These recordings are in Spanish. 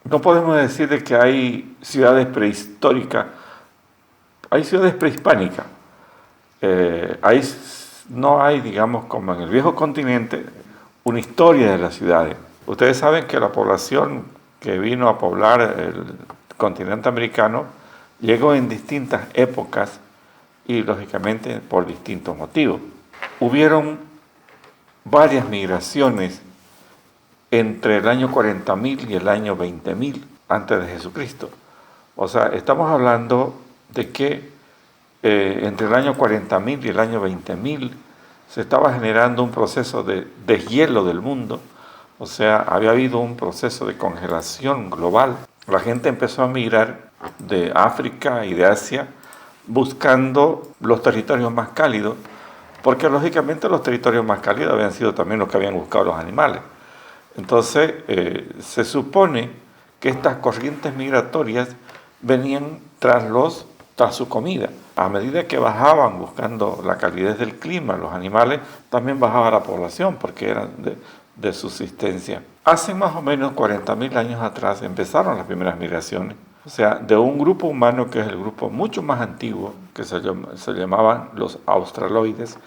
no podemos decir de que hay ciudades prehistóricas, hay ciudades prehispánicas. No hay, digamos, como en el viejo continente, una historia de las ciudades. Ustedes saben que la población que vino a poblar el continente americano llegó en distintas épocas y, lógicamente, por distintos motivos. Hubieron varias migraciones entre el año 40.000 y el año 20.000 antes de Jesucristo. O sea, estamos hablando de que entre el año 40.000 y el año 20.000 se estaba generando un proceso de deshielo del mundo. O sea, había habido un proceso de congelación global. La gente empezó a migrar de África y de Asia buscando los territorios más cálidos, porque lógicamente los territorios más cálidos habían sido también los que habían buscado los animales. Entonces, se supone que estas corrientes migratorias venían tras su comida. A medida que bajaban buscando la calidez del clima, los animales, también bajaba la población porque eran de subsistencia. Hace más o menos 40.000 años atrás empezaron las primeras migraciones. O sea, de un grupo humano que es el grupo mucho más antiguo, que se llamaban los australoides,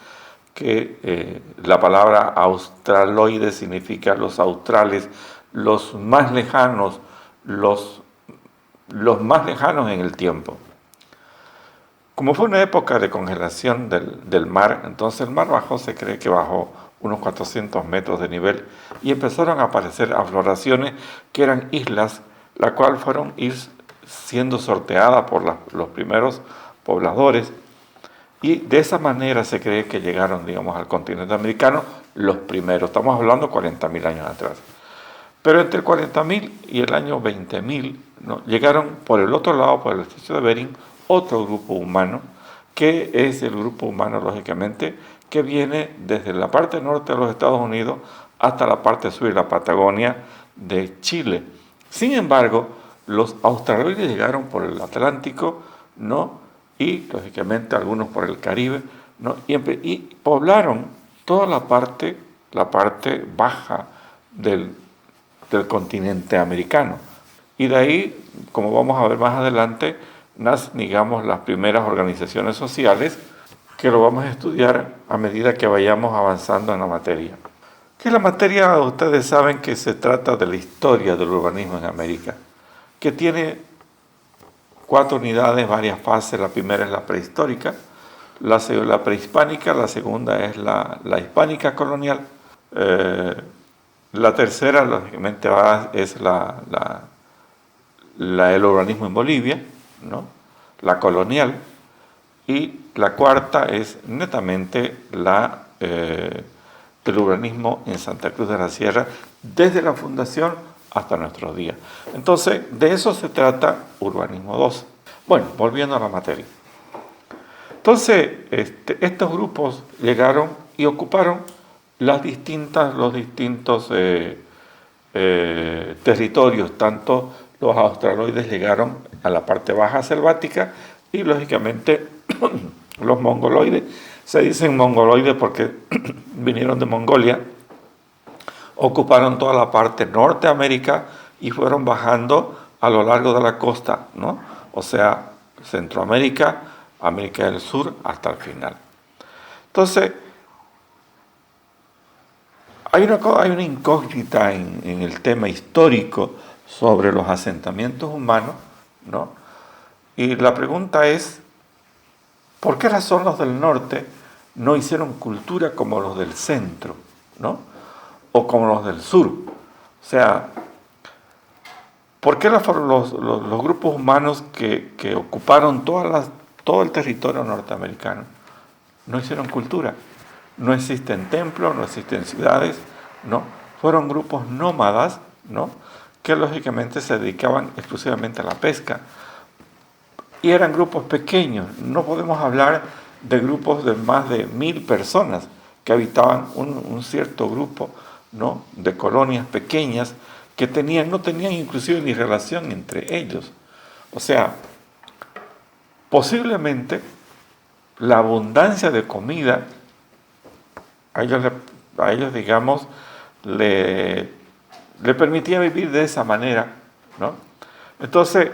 que la palabra australoide significa los australes, los más lejanos, los más lejanos en el tiempo. Como fue una época de congelación del mar, entonces el mar bajó, se cree que bajó unos 400 metros de nivel y empezaron a aparecer afloraciones que eran islas, las cuales fueron siendo sorteadas por los primeros pobladores. Y de esa manera se cree que llegaron, digamos, al continente americano los primeros. Estamos hablando de 40.000 años atrás. Pero entre el 40.000 y el año 20.000, ¿no?, llegaron por el otro lado, por el estrecho de Bering, otro grupo humano, que es el grupo humano, lógicamente, que viene desde la parte norte de los Estados Unidos hasta la parte sur de la Patagonia de Chile. Sin embargo, los australoides llegaron por el Atlántico, ¿no?, y lógicamente algunos por el Caribe, ¿no?, y poblaron toda la parte baja del continente americano. Y de ahí, como vamos a ver más adelante, nacen, digamos, las primeras organizaciones sociales, que lo vamos a estudiar a medida que vayamos avanzando en la materia. Que la materia, ustedes saben que se trata de la historia del urbanismo en América, que tiene 4 unidades, varias fases. La primera es la prehistórica, la prehispánica, la segunda es la hispánica colonial, la tercera, lógicamente, es el urbanismo en Bolivia, ¿no?, la colonial, y la cuarta es netamente el urbanismo en Santa Cruz de la Sierra, desde la fundación hasta nuestros días. Entonces, de eso se trata Urbanismo 2. Bueno, volviendo a la materia. Entonces, estos grupos llegaron y ocuparon los distintos territorios. Tanto los australoides llegaron a la parte baja selvática y, lógicamente, los mongoloides, se dicen mongoloides porque vinieron de Mongolia, ocuparon toda la parte norte de América y fueron bajando a lo largo de la costa, ¿no? O sea, Centroamérica, América del Sur, hasta el final. Entonces, hay una incógnita en el tema histórico sobre los asentamientos humanos, ¿no? Y la pregunta es, ¿por qué razón los del norte no hicieron cultura como los del centro, ¿no?, o como los del sur? O sea, ¿por qué los grupos humanos que ocuparon todo el territorio norteamericano no hicieron cultura? No existen templos, no existen ciudades, ¿no? Fueron grupos nómadas, ¿no?, que lógicamente se dedicaban exclusivamente a la pesca. Y eran grupos pequeños. No podemos hablar de grupos de más de 1.000 personas que habitaban un cierto grupo, ¿no?, de colonias pequeñas que no tenían inclusive ni relación entre ellos. O sea, posiblemente la abundancia de comida a ellos, digamos, le permitía vivir de esa manera, ¿no? Entonces,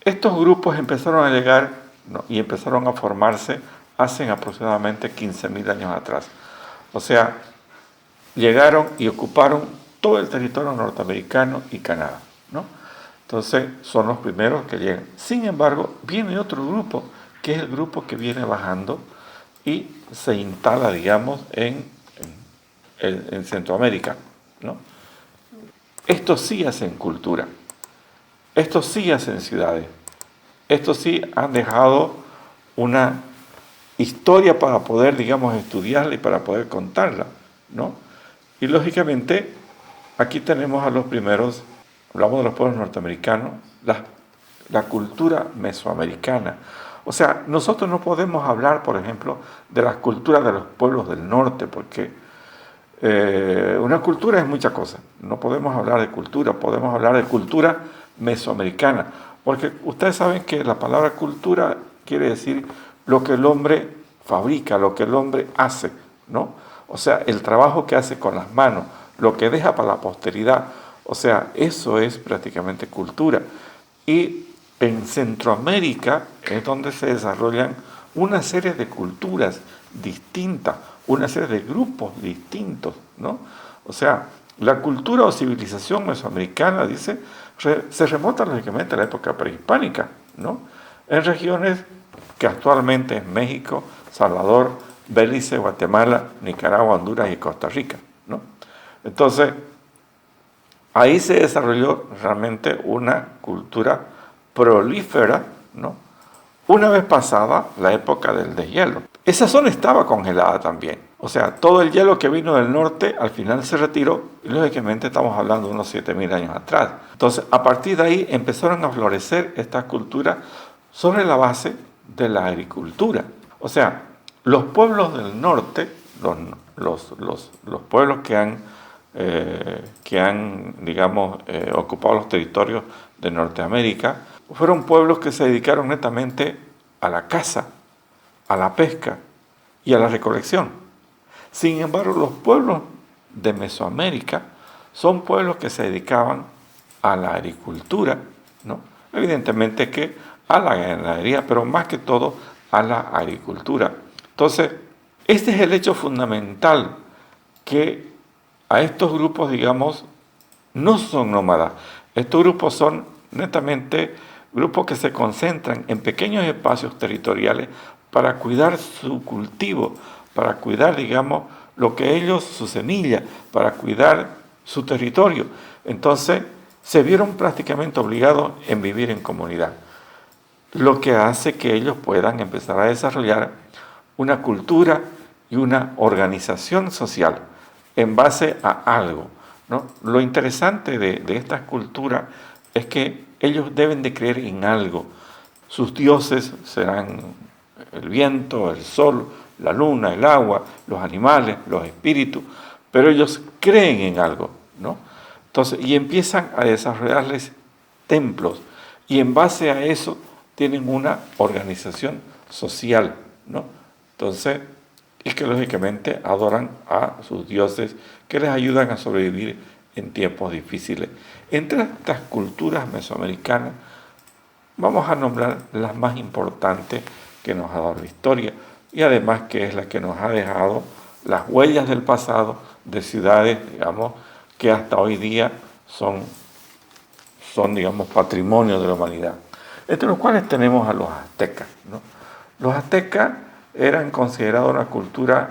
estos grupos empezaron a llegar, ¿no? Y empezaron a formarse hace aproximadamente 15.000 años atrás. O sea, llegaron y ocuparon todo el territorio norteamericano y Canadá, ¿no? Entonces, son los primeros que llegan. Sin embargo, viene otro grupo, que es el grupo que viene bajando y se instala, digamos, en Centroamérica, ¿no? Estos sí hacen cultura, estos sí hacen ciudades, estos sí han dejado una historia para poder, digamos, estudiarla y para poder contarla, ¿no? Y lógicamente, aquí tenemos a los primeros, hablamos de los pueblos norteamericanos, la cultura mesoamericana. O sea, nosotros no podemos hablar, por ejemplo, de las culturas de los pueblos del norte, porque una cultura es mucha cosa. No podemos hablar de cultura, podemos hablar de cultura mesoamericana, porque ustedes saben que la palabra cultura quiere decir lo que el hombre fabrica, lo que el hombre hace, ¿no? O sea, el trabajo que hace con las manos, lo que deja para la posteridad. O sea, eso es prácticamente cultura. Y en Centroamérica es donde se desarrollan una serie de culturas distintas, una serie de grupos distintos, ¿no? O sea, la cultura o civilización mesoamericana, dice, se remonta lógicamente a la época prehispánica, ¿no? En regiones que actualmente es México, Salvador, Belice, Guatemala, Nicaragua, Honduras y Costa Rica, ¿no? Entonces, ahí se desarrolló realmente una cultura prolífera, ¿no? Una vez pasada la época del deshielo. Esa zona estaba congelada también. O sea, todo el hielo que vino del norte al final se retiró y lógicamente estamos hablando de unos 7.000 años atrás. Entonces, a partir de ahí empezaron a florecer estas culturas sobre la base de la agricultura. O sea, los pueblos del norte, los pueblos que han digamos, ocupado los territorios de Norteamérica, fueron pueblos que se dedicaron netamente a la caza, a la pesca y a la recolección. Sin embargo, los pueblos de Mesoamérica son pueblos que se dedicaban a la agricultura, ¿no? Evidentemente que a la ganadería, pero más que todo a la agricultura. Entonces, este es el hecho fundamental, que a estos grupos, digamos, no son nómadas. Estos grupos son netamente grupos que se concentran en pequeños espacios territoriales para cuidar su cultivo, para cuidar, digamos, lo que ellos, su semilla, para cuidar su territorio. Entonces, se vieron prácticamente obligados en vivir en comunidad, lo que hace que ellos puedan empezar a desarrollar una cultura y una organización social en base a algo, ¿no? Lo interesante de estas culturas es que ellos deben de creer en algo. Sus dioses serán el viento, el sol, la luna, el agua, los animales, los espíritus, pero ellos creen en algo, ¿no? Entonces, y empiezan a desarrollarles templos, y en base a eso tienen una organización social, ¿no? Entonces, y que lógicamente adoran a sus dioses que les ayudan a sobrevivir en tiempos difíciles. Entre estas culturas mesoamericanas, vamos a nombrar las más importantes que nos ha dado la historia, y además que es la que nos ha dejado las huellas del pasado de ciudades, digamos, que hasta hoy día son digamos, patrimonio de la humanidad. Entre los cuales tenemos a los aztecas, ¿no? Los aztecas eran considerados una cultura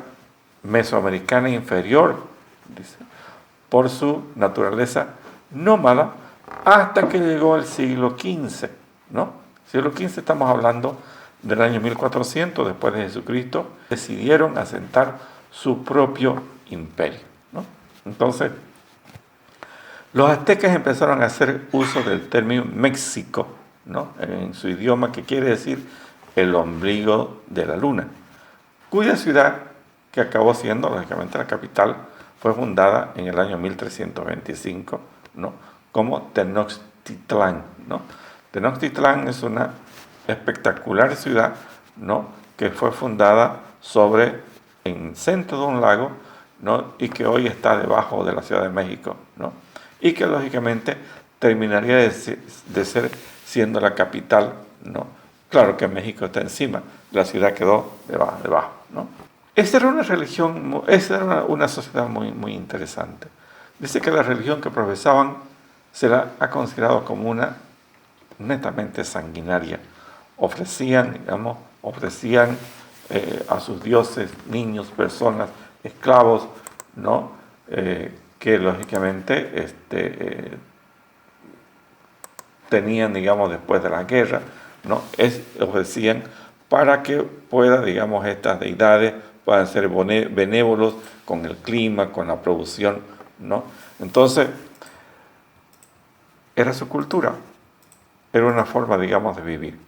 mesoamericana inferior, dice, por su naturaleza nómada, hasta que llegó el siglo XV, ¿no? Siglo XV, estamos hablando del año 1400 después de Jesucristo, decidieron asentar su propio imperio, ¿no? Entonces, los aztecas empezaron a hacer uso del término México, ¿no? En su idioma, que quiere decir el ombligo de la luna, cuya ciudad, que acabó siendo lógicamente la capital, fue fundada en el año 1325, ¿no? Como Tenochtitlán, ¿no? Tenochtitlán es una espectacular ciudad, ¿no? Que fue fundada en el centro de un lago, ¿no? Y que hoy está debajo de la Ciudad de México, ¿no? Y que lógicamente terminaría de ser siendo la capital, ¿no? Claro que México está encima, la ciudad quedó debajo, ¿no? Esta era una religión, esta era una sociedad muy, muy interesante. Dice que la religión que profesaban se la ha considerado como una netamente sanguinaria. Ofrecían a sus dioses, niños, personas, esclavos, ¿no? Que lógicamente tenían, digamos, después de la guerra, ¿no? Ofrecían para que puedan, digamos, estas deidades puedan ser benévolos con el clima, con la producción, ¿no? Entonces, era su cultura, era una forma, digamos, de vivir.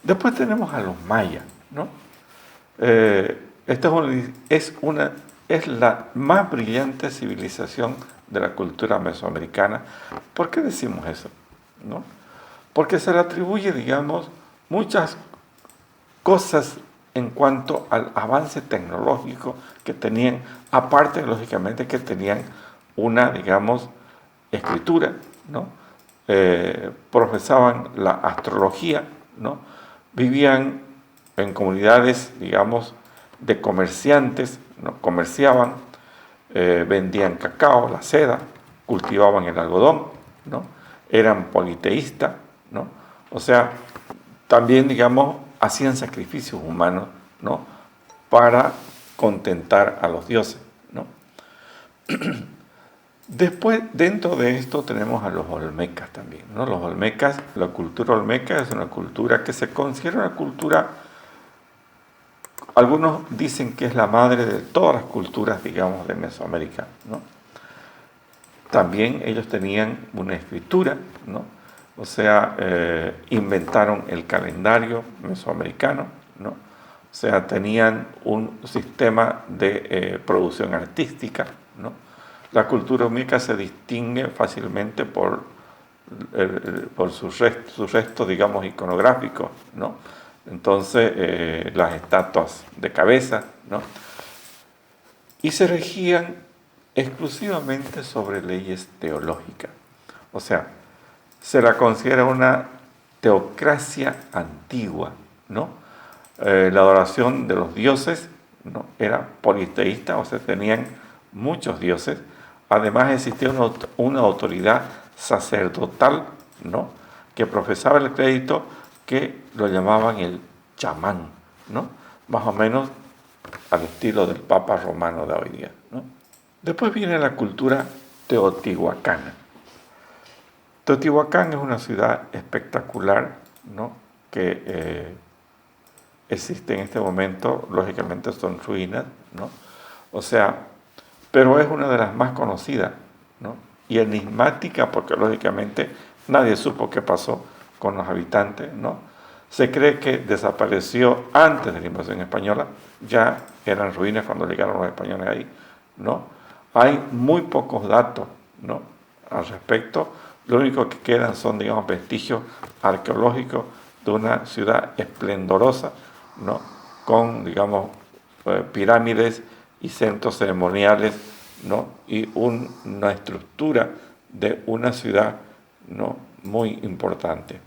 Después tenemos a los mayas, ¿no? Esta es la más brillante civilización de la cultura mesoamericana. ¿Por qué decimos eso? ¿No? Porque se le atribuye, digamos, muchas cosas en cuanto al avance tecnológico que tenían, aparte, lógicamente, que tenían una, digamos, escritura, ¿no? Profesaban la astrología, ¿no? Vivían en comunidades, digamos, de comerciantes, ¿no? Comerciaban, vendían cacao, la seda, cultivaban el algodón, ¿no? Eran politeístas, ¿no? O sea, también, digamos, hacían sacrificios humanos, ¿no? Para contentar a los dioses, ¿no? Después, dentro de esto tenemos a los olmecas también, ¿no? Los olmecas, la cultura olmeca es una cultura que se considera una cultura, algunos dicen que es la madre de todas las culturas, digamos, de Mesoamérica, ¿no? También ellos tenían una escritura, ¿no? O sea, inventaron el calendario mesoamericano, ¿no? O sea, tenían un sistema de producción artística, ¿no? La cultura olmeca se distingue fácilmente por sus restos, digamos, iconográficos, ¿no? Entonces, las estatuas de cabeza, ¿no? Y se regían exclusivamente sobre leyes teológicas. O sea, se la considera una teocracia antigua, ¿no? La adoración de los dioses, ¿no? Era politeísta, o sea, tenían muchos dioses. Además existía una autoridad sacerdotal, ¿no? Que profesaba el crédito, que lo llamaban el chamán, ¿no? Más o menos al estilo del Papa Romano de hoy día, ¿no? Después viene la cultura teotihuacana. Teotihuacán es una ciudad espectacular, ¿no? Que existe en este momento, lógicamente son ruinas, ¿no? O sea, pero es una de las más conocidas, ¿no? Y enigmática porque lógicamente nadie supo qué pasó con los habitantes, ¿no? Se cree que desapareció antes de la invasión española, ya eran ruinas cuando llegaron los españoles ahí, ¿no? Hay muy pocos datos, ¿no? Al respecto, lo único que quedan son, digamos, vestigios arqueológicos de una ciudad esplendorosa, ¿no? Con, digamos, pirámides y centros ceremoniales, ¿no? Y una estructura de una ciudad, ¿no? Muy importante.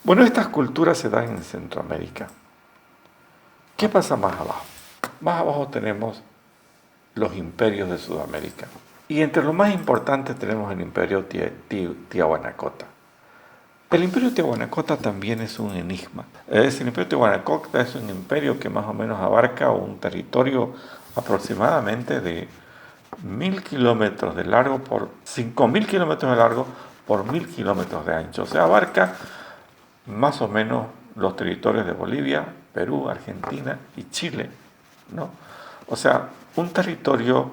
Bueno, estas culturas se dan en Centroamérica. ¿Qué pasa más abajo? Más abajo tenemos los imperios de Sudamérica. Y entre los más importantes tenemos el imperio Tiahuanacota. El imperio Tiahuanacota también es un enigma. El imperio Tiahuanacota es un imperio que más o menos abarca un territorio aproximadamente de 1.000 kilómetros de largo por 5.000 kilómetros de largo por 1.000 kilómetros de ancho. O sea, abarca más o menos los territorios de Bolivia, Perú, Argentina y Chile, ¿no? O sea, un territorio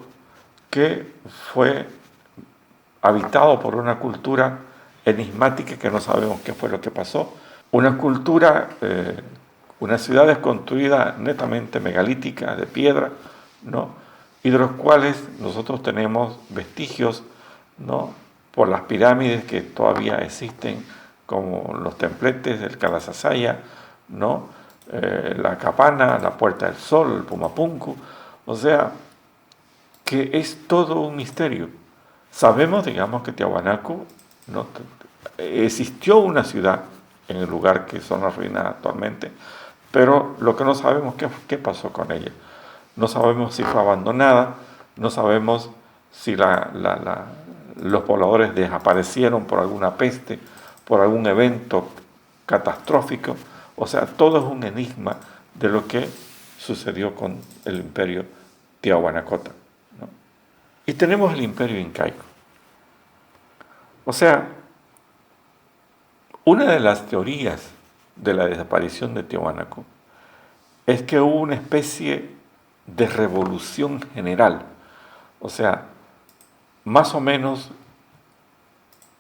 que fue habitado por una cultura enigmática que no sabemos qué fue lo que pasó. Una cultura, unas ciudades construidas netamente megalíticas, de piedra, ¿no? Y de los cuales nosotros tenemos vestigios, ¿no? Por las pirámides que todavía existen, como los templetes del Calasasaya, ¿no? La Capana, la Puerta del Sol, el Pumapunku. O sea, que es todo un misterio. Sabemos, digamos, que Tiahuanaco, ¿no?, existió una ciudad en el lugar que son las ruinas actualmente, pero lo que no sabemos es qué pasó con ella. No sabemos si fue abandonada, no sabemos si los pobladores desaparecieron por alguna peste, por algún evento catastrófico. O sea, todo es un enigma de lo que sucedió con el imperio Tiahuanacota, ¿no? Y tenemos el imperio incaico. O sea, una de las teorías de la desaparición de Tiahuanaco es que hubo una especie de revolución general, o sea, más o menos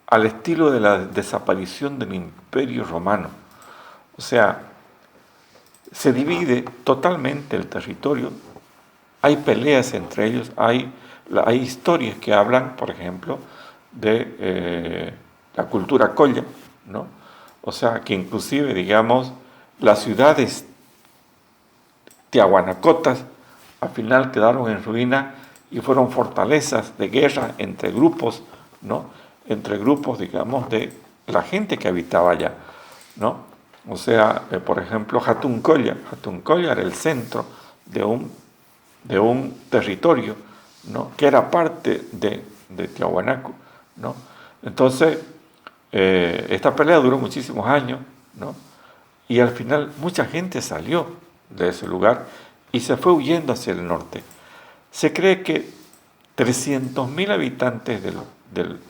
al estilo de la desaparición del Imperio Romano. O sea, se divide totalmente el territorio, hay peleas entre ellos, hay historias que hablan, por ejemplo, de la cultura colla, ¿no? O sea, que inclusive, digamos, las ciudades tiahuanacotas al final quedaron en ruina y fueron fortalezas de guerra entre grupos, ¿no? Entre grupos, digamos, de la gente que habitaba allá, ¿no? O sea, por ejemplo, Hatuncoya era el centro de un territorio, ¿no?, que era parte de Tiahuanaco, ¿no? Entonces, esta pelea duró muchísimos años, ¿no? Y al final mucha gente salió de ese lugar y se fue huyendo hacia el norte. Se cree que 300.000 habitantes del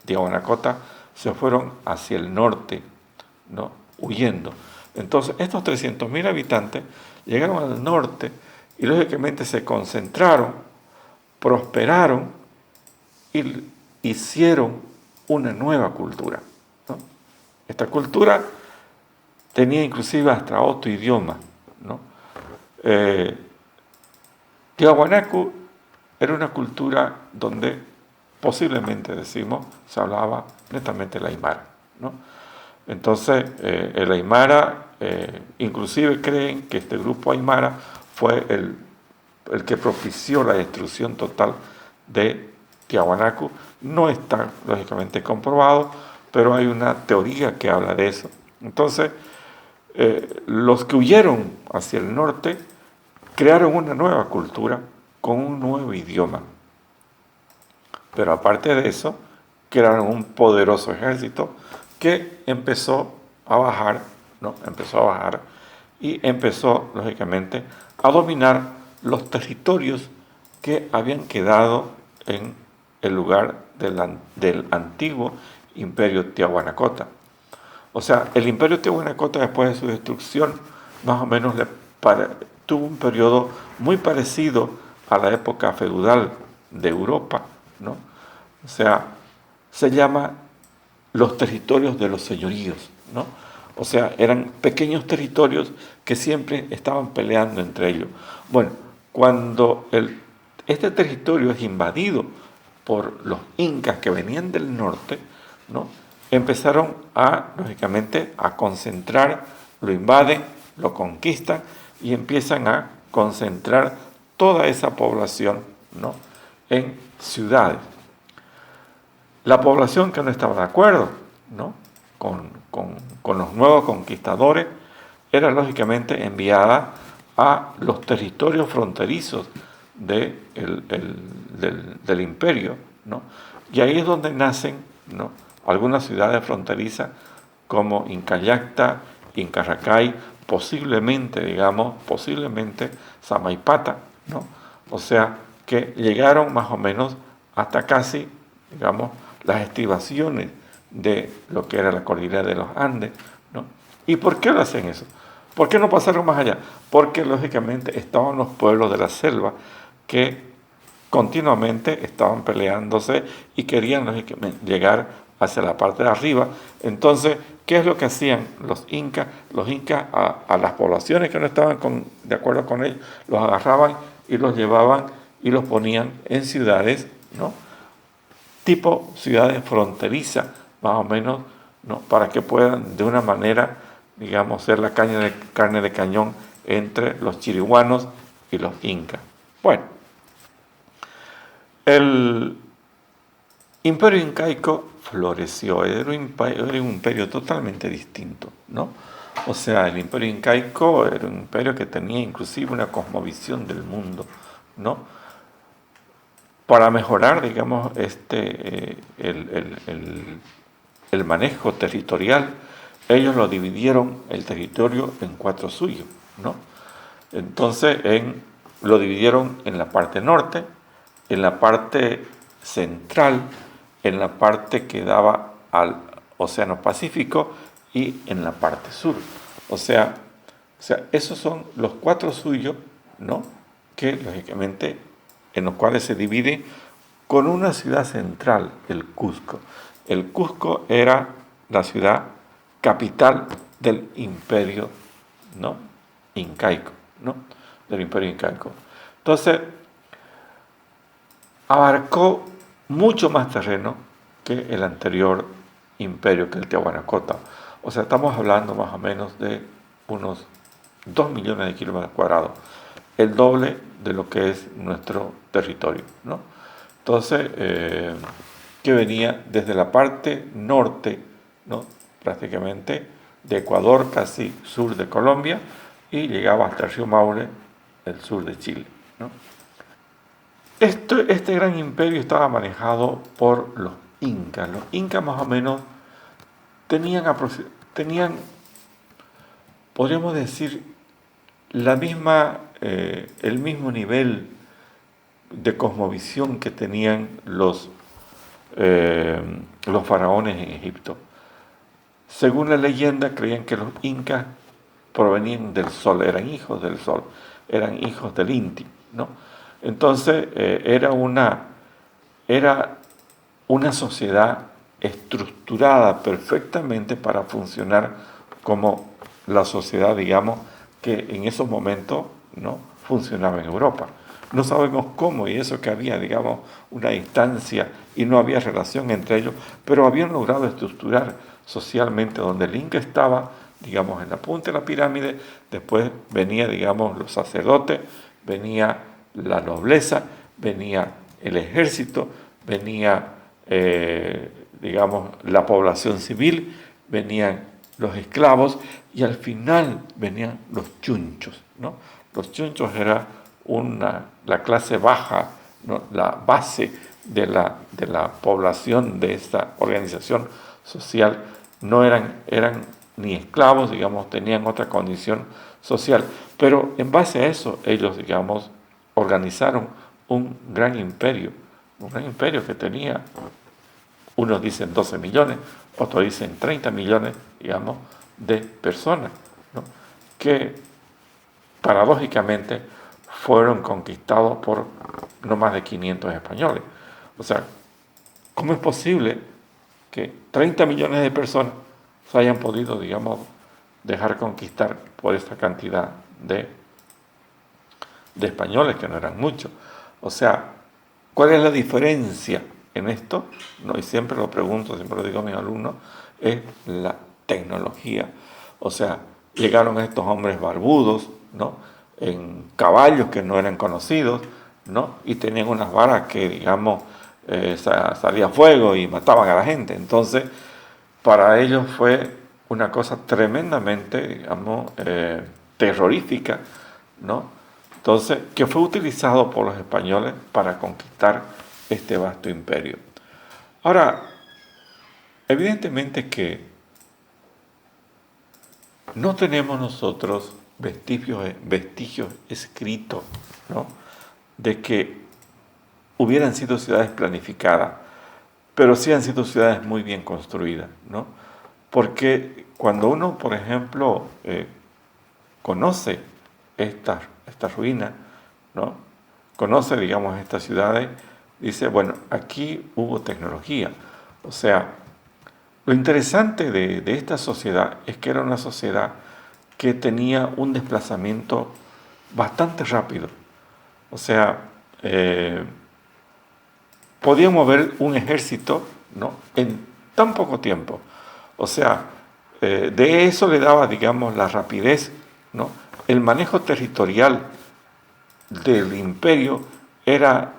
Tiahuanacota se fueron hacia el norte, ¿no?, huyendo. Entonces, estos 300.000 habitantes llegaron al norte y lógicamente se concentraron, prosperaron y hicieron una nueva cultura, ¿no? Esta cultura tenía inclusive hasta otro idioma, ¿no? Tiahuanaco era una cultura donde posiblemente, decimos, se hablaba netamente el aymara, ¿no? Entonces, el aymara, inclusive creen que este grupo aymara fue el que propició la destrucción total de Tiahuanaco. No está, lógicamente, comprobado, pero hay una teoría que habla de eso. Entonces, los que huyeron hacia el norte crearon una nueva cultura con un nuevo idioma. Pero aparte de eso, crearon un poderoso ejército que empezó a bajar, ¿no? Empezó a bajar y empezó, lógicamente, a dominar los territorios que habían quedado en el lugar del antiguo imperio Tiahuanacota. O sea, el imperio Tiahuanacota, después de su destrucción, más o menos tuvo un periodo muy parecido a la época feudal de Europa, ¿no? O sea, se llama los territorios de los señoríos, ¿no? O sea, eran pequeños territorios que siempre estaban peleando entre ellos. Bueno, cuando este territorio es invadido por los incas que venían del norte, ¿no?, empezaron lógicamente, a concentrar, lo invaden, lo conquistan y empiezan a concentrar toda esa población, ¿no?, en ciudades. La población que no estaba de acuerdo, ¿no?, con los nuevos conquistadores era lógicamente enviada a los territorios fronterizos del imperio, ¿no? Y ahí es donde nacen, ¿no?, algunas ciudades fronterizas como Incayacta, Incarracay, posiblemente Samaipata, ¿no? O sea, que llegaron más o menos hasta casi, digamos, las estribaciones de lo que era la cordillera de los Andes, ¿no? ¿Y por qué lo hacen eso? ¿Por qué no pasaron más allá? Porque lógicamente estaban los pueblos de la selva que continuamente estaban peleándose y querían lógicamente llegar hacia la parte de arriba. Entonces, ¿qué es lo que hacían los incas? Los incas a las poblaciones que no estaban de acuerdo con ellos, los agarraban y los llevaban y los ponían en ciudades, ¿no?, tipo ciudades fronterizas, más o menos, ¿no?, para que puedan de una manera, digamos, ser la carne de cañón entre los chiriguanos y los incas. Bueno, Imperio incaico floreció, era un imperio totalmente distinto, ¿no? O sea, el imperio incaico era un imperio que tenía inclusive una cosmovisión del mundo, ¿no? Para mejorar, digamos, el manejo territorial, ellos lo dividieron el territorio en 4 suyos, ¿no? Entonces, lo dividieron en la parte norte, en la parte central, en la parte que daba al Océano Pacífico y en la parte sur. O sea, esos son los 4 suyos, ¿no? Que lógicamente en los cuales se divide con una ciudad central, el Cusco. El Cusco era la ciudad capital del imperio, ¿no? Incaico, ¿no? Del imperio incaico. Entonces, abarcó mucho más terreno que el anterior imperio, que el Tiahuanacoto. O sea, estamos hablando más o menos de unos 2 millones de kilómetros cuadrados, el doble de lo que es nuestro territorio, ¿no? Entonces, que venía desde la parte norte, ¿no? Prácticamente de Ecuador, casi sur de Colombia, y llegaba hasta el río Maule, el sur de Chile, ¿no? Este gran imperio estaba manejado por los incas. Los incas más o menos tenían, podríamos decir, el mismo nivel de cosmovisión que tenían los faraones en Egipto. Según la leyenda, creían que los incas provenían del sol, eran hijos del sol, eran hijos del Inti, ¿no? Entonces, era una sociedad estructurada perfectamente para funcionar como la sociedad, digamos, que en esos momentos, ¿no?, funcionaba en Europa. No sabemos cómo, y eso que había, digamos, una distancia y no había relación entre ellos, pero habían logrado estructurar socialmente donde el Inca estaba, digamos, en la punta de la pirámide. Después venía, digamos, los sacerdotes, venía la nobleza, venía el ejército, venía, digamos, la población civil, venían los esclavos y al final venían los chunchos, ¿no? Los chunchos era la clase baja, ¿no?, la base de la población de esta organización social. No eran ni esclavos, digamos, tenían otra condición social, pero en base a eso ellos, digamos, organizaron un gran imperio que tenía, unos dicen 12 millones, otros dicen 30 millones, digamos, de personas, ¿no?, que paradójicamente fueron conquistados por no más de 500 españoles. O sea, ¿cómo es posible que 30 millones de personas se hayan podido, digamos, dejar conquistar por esta cantidad de españoles, que no eran muchos? O sea, ¿cuál es la diferencia en esto? ¿No? Y siempre lo pregunto, siempre lo digo a mis alumnos, es la tecnología. O sea, llegaron estos hombres barbudos, ¿no?, en caballos que no eran conocidos, ¿no?, y tenían unas varas que, digamos, salía fuego y mataban a la gente. Entonces, para ellos fue una cosa tremendamente, digamos, terrorífica, ¿no? Entonces, que fue utilizado por los españoles para conquistar este vasto imperio. Ahora, evidentemente que no tenemos nosotros vestigios escritos, ¿no?, de que hubieran sido ciudades planificadas, pero sí han sido ciudades muy bien construidas, ¿no? Porque cuando uno, por ejemplo, conoce estas ruinas, ¿no?, conoce, digamos, estas ciudades, dice, bueno, aquí hubo tecnología. O sea, lo interesante de esta sociedad es que era una sociedad que tenía un desplazamiento bastante rápido. O sea, podía mover un ejército, ¿no?, en tan poco tiempo. O sea, de eso le daba, digamos, la rapidez, ¿no? El manejo territorial del imperio era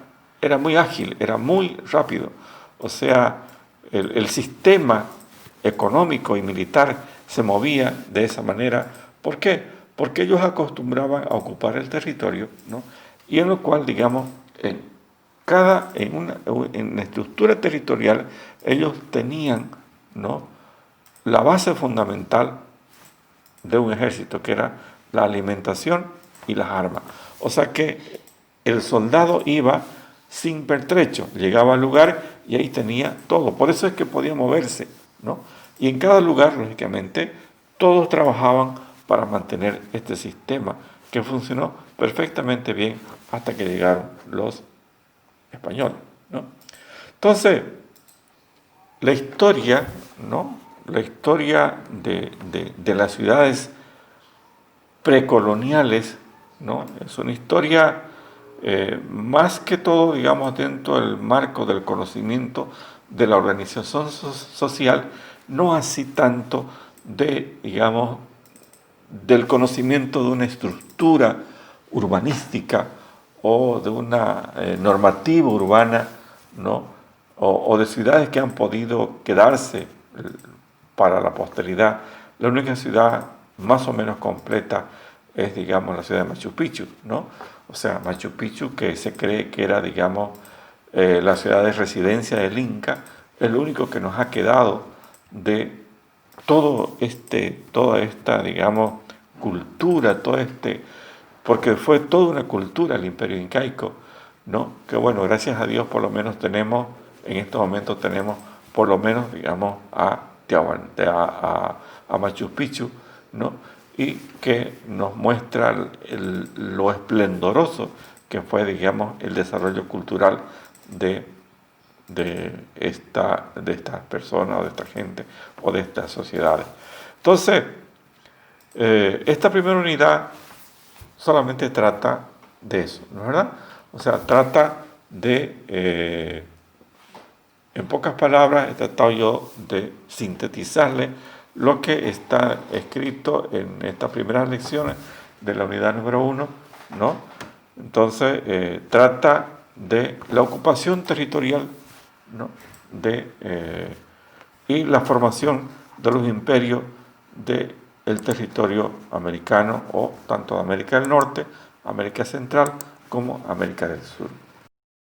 muy ágil, era muy rápido. O sea, el sistema económico y militar se movía de esa manera. ¿Por qué? Porque ellos acostumbraban a ocupar el territorio, ¿no? Y en lo cual, digamos, en la estructura territorial, ellos tenían, ¿no?, la base fundamental de un ejército, que era la alimentación y las armas. O sea que el soldado iba sin pertrecho, llegaba al lugar y ahí tenía todo. Por eso es que podía moverse, ¿no? Y en cada lugar, lógicamente, todos trabajaban para mantener este sistema, que funcionó perfectamente bien hasta que llegaron los españoles, ¿no? Entonces, la historia, ¿no?, la historia de las ciudades precoloniales, ¿no?, es una historia más que todo, digamos, dentro del marco del conocimiento de la organización social, no así tanto digamos, del conocimiento de una estructura urbanística o de una normativa urbana, ¿no?, o de ciudades que han podido quedarse para la posteridad. La única ciudad más o menos completa es, digamos, la ciudad de Machu Picchu, ¿no? O sea, Machu Picchu, que se cree que era, digamos, la ciudad de residencia del Inca, es lo único que nos ha quedado de toda esta, digamos, cultura, porque fue toda una cultura el imperio incaico, ¿no? Que bueno, gracias a Dios por lo menos en estos momentos tenemos por lo menos, digamos, a Machu Picchu, ¿no? Y que nos muestra lo esplendoroso que fue, digamos, el desarrollo cultural de estas personas o de esta gente o de estas sociedades. Entonces, esta primera unidad solamente trata de eso, ¿no es verdad? O sea, trata en pocas palabras, he tratado yo de sintetizarle lo que está escrito en estas primeras lecciones de la unidad número 1, ¿no? Entonces, trata de la ocupación territorial, ¿no?, y la formación de los imperios del territorio americano, o tanto de América del Norte, América Central, como América del Sur.